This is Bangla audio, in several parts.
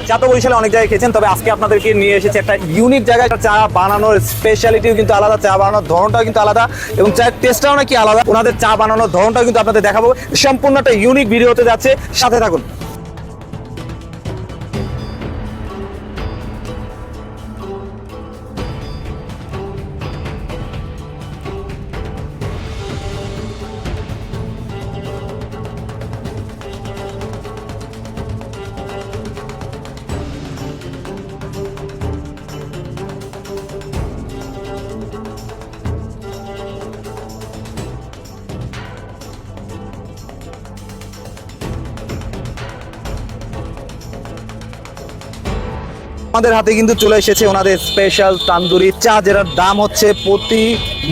চা তো বরিশালে অনেক জায়গায় খেয়েছেন, তবে আজকে আপনাদেরকে নিয়ে এসেছি একটা ইউনিক জায়গায়। চা বানানোর স্পেশালিটিও কিন্তু আলাদা, চা বানানোর ধরনটাও কিন্তু আলাদা এবং চায়ের টেস্টটাও নাকি আলাদা। ওনাদের চা বানানোর ধরনটাও কিন্তু আপনাদের দেখাবো। সম্পূর্ণ একটা ইউনিক ভিডিও হতে যাচ্ছে, সাথে থাকুন। আমাদের হাতে কিন্তু চলে এসেছে ওনাদের স্পেশাল তান্দুরি চা, যেটার দাম হচ্ছে প্রতি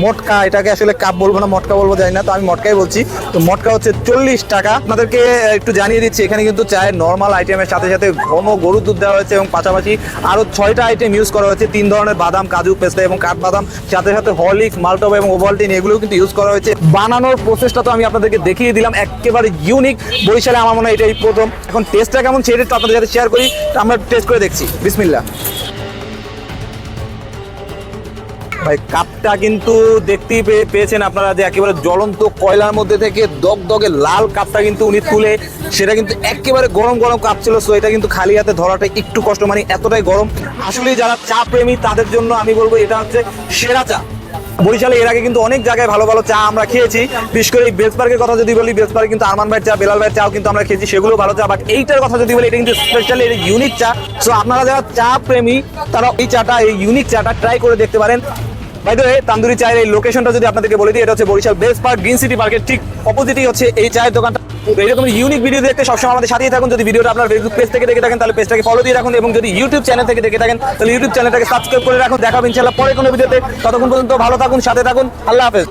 মটকা, এটাকে আসলে কাপ বলবো না মটকা বলবো জানি না, তো আমি মটকাই বলছি। তো মটকা হচ্ছে 40 টাকা। আপনাদেরকে একটু জানিয়ে দিচ্ছি, এখানে কিন্তু চায়ের নর্মাল আইটেমের সাথে সাথে ঘন গরুর দুধ দেওয়া হয়েছে এবং পাশাপাশি আরও 6টা আইটেম ইউজ করা হয়েছে। 3 ধরনের বাদাম, কাজু, পেস্তা এবং কাঠবাদাম, সাথে সাথে হরলিক্স, মাল্টোবা এবং ওভালটিন, এগুলোও কিন্তু ইউজ করা হয়েছে। বানানোর প্রসেসটা তো আমি আপনাদেরকে দেখিয়ে দিলাম, একেবারে ইউনিক। বরিশালে আমার মনে হয় এটাই প্রথম। এখন টেস্টটা কেমন সেটা একটু আপনাদের সাথে শেয়ার করি, আমরা টেস্ট করে দেখছি। বিসমিল্লাহ। ভাই কাপটা কিন্তু দেখতেই পেয়েছেন আপনারা যে একেবারে জ্বলন্ত কয়লার মধ্যে থেকে দগদগে লাল কাপটা কিন্তু উনি তুলে, সেটা কিন্তু একেবারে গরম গরম কাপ ছিল। সো এটা কিন্তু খালি হাতে ধরাটা একটু কষ্ট, মানে এতটাই গরম। আসলে যারা চা প্রেমী তাদের জন্য আমি বলবো এটা হচ্ছে সেরা চা। বরিশালে এর আগে কিন্তু অনেক জায়গায় ভালো ভালো চা আমরা খেয়েছি, বিশেষ করে এই বেস পার্কের কথা যদি বলি, বেস পার্কে কিন্তু আরমান ভাইয়ের চা, বেলাল ভাইয়ের চাও কিন্তু আমরা খেয়েছি, সেগুলো ভালো চা। বাট এইটার কথা যদি বলি, এটা কিন্তু স্পেশালি এটা ইউনিক চা। সো আপনারা যারা চা প্রেমী তারা এই চাটা, এই ইউনিক চাটা ট্রাই করে দেখতে পারেন। বাই দ্য ওয়ে, তান্দুরি চায়ের এই লোকেশনটা যদি আপনাদেরকে বলে দিই, এটা হচ্ছে Barishal Bell's Park Green City পার্কের ঠিক অপোজিটেই হচ্ছে এই চায়ের দোকানটা। এরকম ইউনিক ভিডিও দেখতে সবসময় আমাদের সাথেই থাকুন। যদি ভিডিওটা আপনার ফেসবুক পেজ থেকে দেখে থাকেন তাহলে পেজটাকে ফলো দিয়ে রাখুন, এবং যদি ইউটিউব চ্যানেল থেকে দেখে থাকেন তাহলে ইউটিউব চ্যানেলটাকে সাবস্ক্রাইব করে রাখুন। দেখাবেন ইনশাআল্লাহ পরে কোনো ভিডিওতে। ততক্ষণ পর্যন্ত ভালো থাকুন, সাথে থাকুন। আল্লাহ হাফেজ।